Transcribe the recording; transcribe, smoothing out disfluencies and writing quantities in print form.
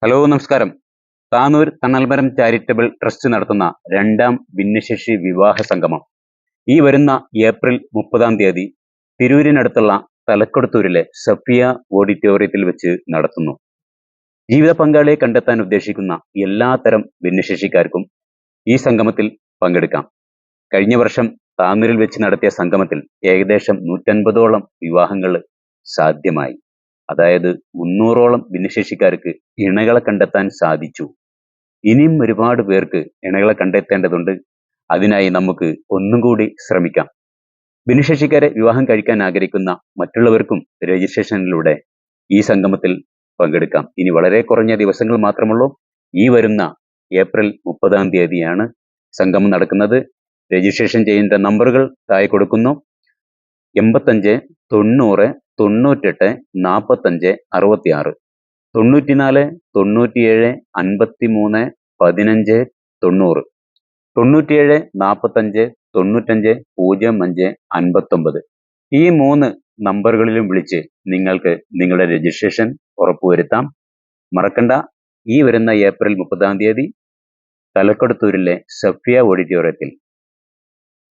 Hello നമസ്കാരം. Tanur തണൽമരം charitable trust നടത്തുന്ന രണ്ടാം ഭിന്നശേഷി വിവാഹ സംഗമം ഈ വരുന്ന ഏപ്രിൽ 30 തിരൂരിനടുത്തുള്ള തലക്കൊടുത്തൂരിലെ സഫിയ ഓഡിറ്റോറിയത്തിൽ വെച്ച് നടത്തുന്നു. ജീവിത പങ്കാളിയെ കണ്ടെത്താൻ ഉദ്ദേശിക്കുന്ന എല്ലാത്തരം ഭിന്നശേഷിക്കാർക്കും ഈ സംഗമത്തിൽ പങ്കെടുക്കാം. കഴിഞ്ഞ വർഷം താനൂരിൽ വെച്ച് നടത്തിയ സംഗമത്തിൽ ഏകദേശം 150ഓളം വിവാഹങ്ങൾ സാധ്യമായി. അതായത് 300ഓളം ഭിന്നശേഷിക്കാർക്ക് ഇണകളെ കണ്ടെത്താൻ സാധിച്ചു. ഇനിയും ഒരുപാട് പേർക്ക് ഇണകളെ കണ്ടെത്തേണ്ടതുണ്ട്. അതിനായി നമുക്ക് ഒന്നും കൂടി ശ്രമിക്കാം. ഭിന്നശേഷിക്കാരെ വിവാഹം കഴിക്കാൻ ആഗ്രഹിക്കുന്ന മറ്റുള്ളവർക്കും രജിസ്ട്രേഷനിലൂടെ ഈ സംഗമത്തിൽ പങ്കെടുക്കാം. ഇനി വളരെ കുറഞ്ഞ ദിവസങ്ങൾ മാത്രമുള്ളൂ. ഈ വരുന്ന ഏപ്രിൽ 30 സംഗമം നടക്കുന്നത്. രജിസ്ട്രേഷൻ ചെയ്യേണ്ട നമ്പറുകൾ താഴെ കൊടുക്കുന്നു. 85 90 98 45 66 94 97 53 15 90 97 45 95 05 59 ഈ 3 നമ്പറുകളിലും വിളിച്ച് നിങ്ങൾക്ക് നിങ്ങളുടെ രജിസ്ട്രേഷൻ ഉറപ്പുവരുത്താം. മറക്കണ്ട, ഈ വരുന്ന ഏപ്രിൽ 30 തലക്കൊടുത്തൂരിലെ സഫിയ ഓഡിറ്റോറിയത്തിൽ